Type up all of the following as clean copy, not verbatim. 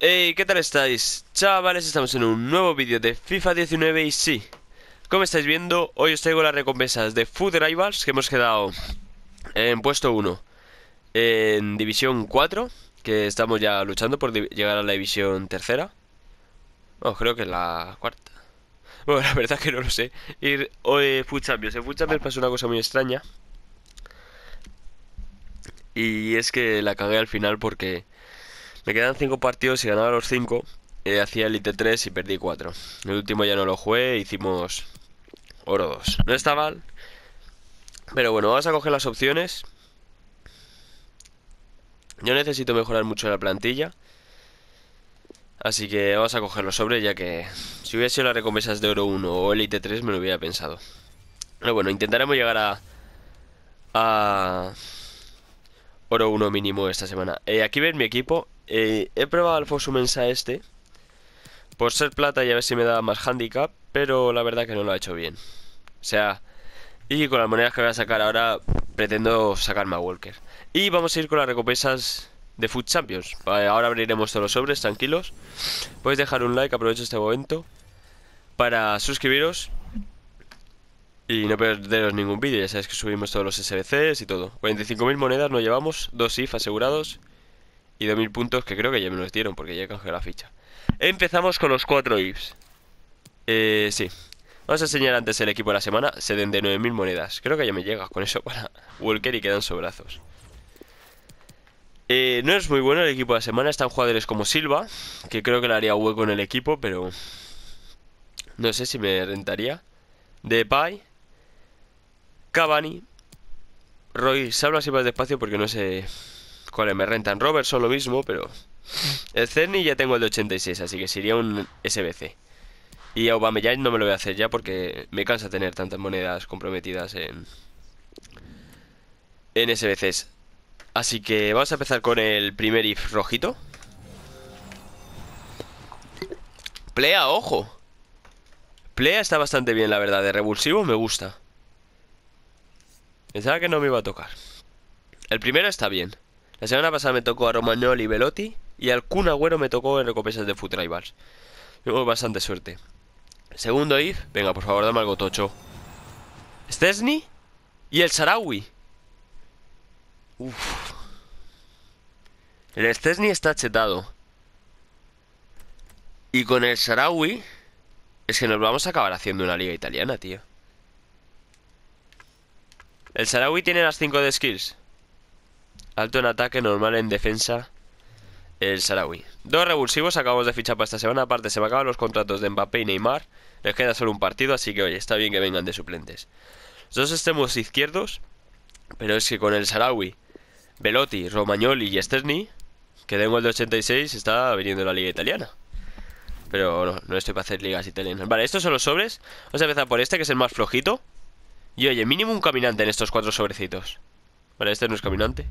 Hey, ¿qué tal estáis? Chavales, estamos en un nuevo vídeo de FIFA 19 y sí, como estáis viendo, hoy os traigo las recompensas de Food Rivals que hemos quedado en puesto 1 en División 4, que estamos ya luchando por llegar a la División tercera. Oh, creo que es la cuarta. Bueno, la verdad que no lo sé. Ir hoy Food Champions. En Food Champions pasó una cosa muy extraña y es que la cagué al final porque me quedan 5 partidos y ganaba los 5. Hacía Elite 3 y perdí 4. El último ya no lo jugué, hicimos oro 2. No está mal, pero bueno, vamos a coger las opciones. Yo necesito mejorar mucho la plantilla, así que vamos a coger los sobres, ya que si hubiera sido las recompensas de oro 1 o Elite 3 me lo hubiera pensado. Pero bueno, intentaremos llegar a oro 1 mínimo esta semana. Aquí ven mi equipo. He probado al Fosumensa este por ser plata y a ver si me da más handicap, pero la verdad que no lo ha hecho bien. O sea, y con las monedas que voy a sacar ahora pretendo sacarme a Walker. Y vamos a ir con las recompensas de Food Champions. Vale, ahora abriremos todos los sobres, tranquilos. Podéis dejar un like, aprovecho este momento para suscribiros y no perderos ningún vídeo. Ya sabéis que subimos todos los SBCs y todo. 45.000 monedas nos llevamos, 2 IF asegurados y 2.000 puntos que creo que ya me los dieron porque ya he canjeado la ficha. Empezamos con los 4 IFs. Sí. Vamos a enseñar antes el equipo de la semana. 79.000 monedas. Creo que ya me llega con eso para Walker y quedan sobrazos. No es muy bueno el equipo de la semana. Están jugadores como Silva, que creo que le haría hueco en el equipo, pero no sé si me rentaría. Depay, Cavani, Royce. Hablo así más despacio porque no sé cuáles me rentan. Robertson lo mismo, pero el Cerny ya tengo el de 86, así que sería un SBC. Y Aubameyang no me lo voy a hacer ya porque me cansa tener tantas monedas comprometidas en SBCs. Así que vamos a empezar con el primer if rojito. Plea, ojo. Plea está bastante bien, la verdad. De revulsivo me gusta. Pensaba que no me iba a tocar. El primero está bien. La semana pasada me tocó a Romagnoli y Velotti. Y al Kun Agüero me tocó en recompensas de Foot Rivals. Tengo bastante suerte. Segundo if. Venga, por favor, dame algo tocho. Szczesny y el Sarawi. Uf. El Szczesny está chetado. Y con el Sarawi es que nos vamos a acabar haciendo una liga italiana, tío. El Sarawi tiene las 5 de skills. Alto en ataque, normal en defensa. El Sarawi. 2 revulsivos acabamos de fichar para esta semana. Aparte se me acaban los contratos de Mbappé y Neymar. Les queda solo un partido, así que oye, está bien que vengan de suplentes. Los dos extremos izquierdos. Pero es que con el Sarawi, Velotti, Romagnoli y Szczesny, que tengo el de 86, está viniendo la liga italiana. Pero no estoy para hacer ligas italianas. Vale, estos son los sobres. Vamos a empezar por este, que es el más flojito. Y oye, mínimo un caminante en estos 4 sobrecitos. Vale, este no es caminante.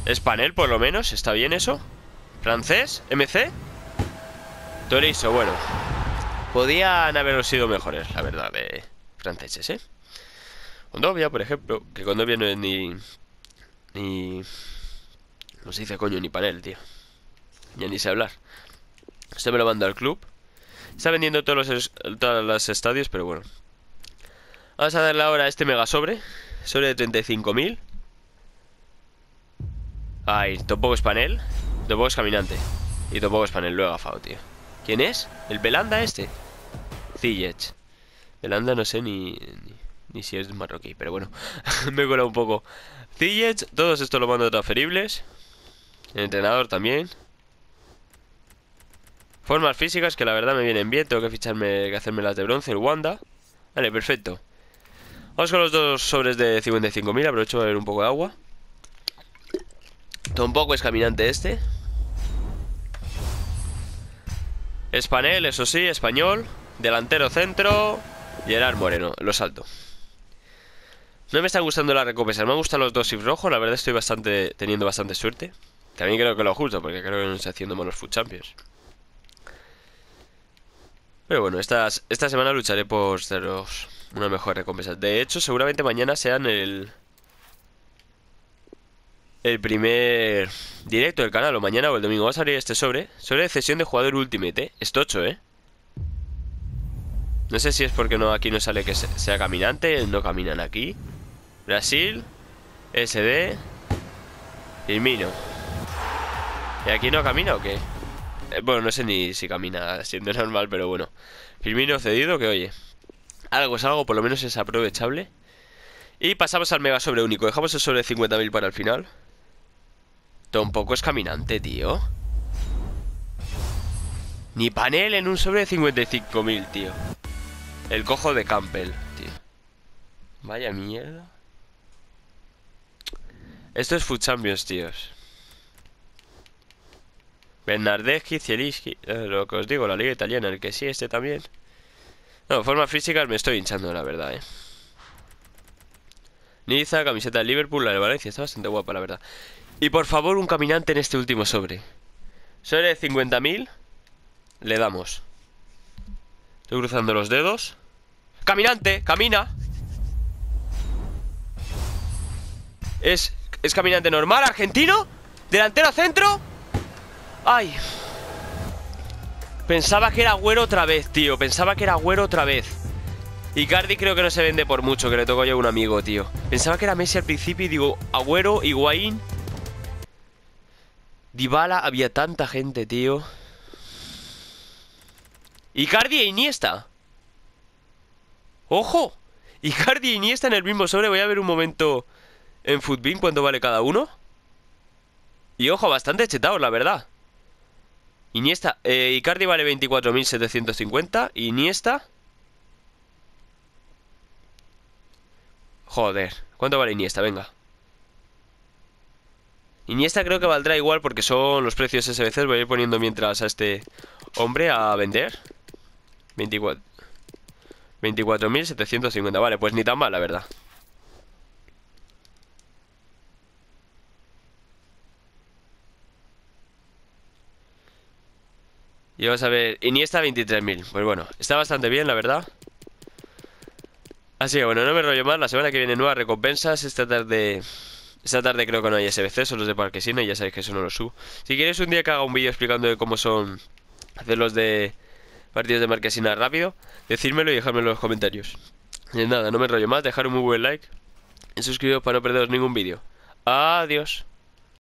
Es panel, por lo menos. ¿Está bien eso? ¿Francés? ¿MC? Torizo, bueno. Podían haberlos sido mejores, la verdad, de franceses, ¿eh? Condovia, por ejemplo. Que Condovia no es ni... No se dice coño, ni panel, tío. Ya ni sé hablar. Este me lo manda al club. Está vendiendo todos los estadios, pero bueno. Vamos a darle ahora a este mega sobre. Sobre de 35.000. Ay, tampoco es panel. Tampoco es caminante. Y tampoco es panel, lo he agafado, tío. ¿Quién es? ¿El Belanda este? Ziyech. Belanda no sé ni si es marroquí, pero bueno. Me he colado un poco. Ziyech, todos estos lo mando transferibles. El entrenador también. Formas físicas que la verdad me vienen bien. Tengo que ficharme, que hacerme las de bronce. El Wanda. Vale, perfecto. Vamos con los dos sobres de 55.000. Aprovecho para beber un poco de agua. Tampoco es caminante este. Espanel, eso sí, español. Delantero centro. Gerard Moreno, lo salto. No me están gustando las recompensas. Me han gustado los dos if rojos. La verdad estoy teniendo bastante suerte. También creo que lo justo, porque creo que no estoy haciendo malos Food Champions. Pero bueno, esta semana lucharé por daros una mejor recompensa. De hecho, seguramente mañana sean el primer Directo del canal o mañana o el domingo va a salir este sobre. Sobre de cesión de jugador Ultimate, Es tocho, No sé si es porque no aquí no sale que sea caminante. No caminan aquí. Brasil, SD, Firmino. ¿Y aquí no camina o qué? Bueno, no sé ni si camina siendo normal, pero bueno. Firmino cedido, que oye, algo es algo, por lo menos es aprovechable. Y pasamos al mega sobre único. Dejamos el sobre de 50.000 para el final. Tampoco es caminante, tío. Ni panel en un sobre de 55.000, tío. El cojo de Campbell, tío. Vaya mierda. Esto es Food Champions, tíos. Bernardeschi, Zielinski, lo que os digo, la liga italiana, el que sí, este también. No, formas físicas me estoy hinchando, la verdad, Niza, camiseta de Liverpool, la de Valencia, está bastante guapa, la verdad. Y por favor, un caminante en este último sobre. Sobre de 50.000. Le damos. Estoy cruzando los dedos. ¡Caminante! ¡Camina! Es caminante normal, argentino. Delantero centro. ¡Ay! Pensaba que era Agüero otra vez, tío. Pensaba que era Agüero otra vez. Icardi creo que no se vende por mucho, que le tocó yo a un amigo, tío. Pensaba que era Messi al principio y digo, Agüero, Higuaín, Dybala, había tanta gente, tío. Icardi e Iniesta. ¡Ojo! Icardi e Iniesta en el mismo sobre. Voy a ver un momento en Futbin cuánto vale cada uno. Y ojo, bastante chetados, la verdad. Iniesta, Icardi vale 24.750. Iniesta. Joder, ¿cuánto vale Iniesta? Venga. Iniesta creo que valdrá igual porque son los precios SBC. Voy a ir poniendo mientras a este hombre a vender. 24.750. Vale, pues ni tan mal, la verdad. Y vamos a ver, Iniesta 23.000. Pues bueno, está bastante bien, la verdad. Así que bueno, no me rollo más. La semana que viene nuevas recompensas. Esta tarde creo que no hay SBC, son los de Marquesina. Y ya sabéis que eso no lo subo. Si queréis un día que haga un vídeo explicando de cómo son hacer los de partidos de Marquesina rápido, decírmelo y dejármelo en los comentarios. Y nada, no me rollo más. Dejar un muy buen like y suscribiros para no perderos ningún vídeo. Adiós.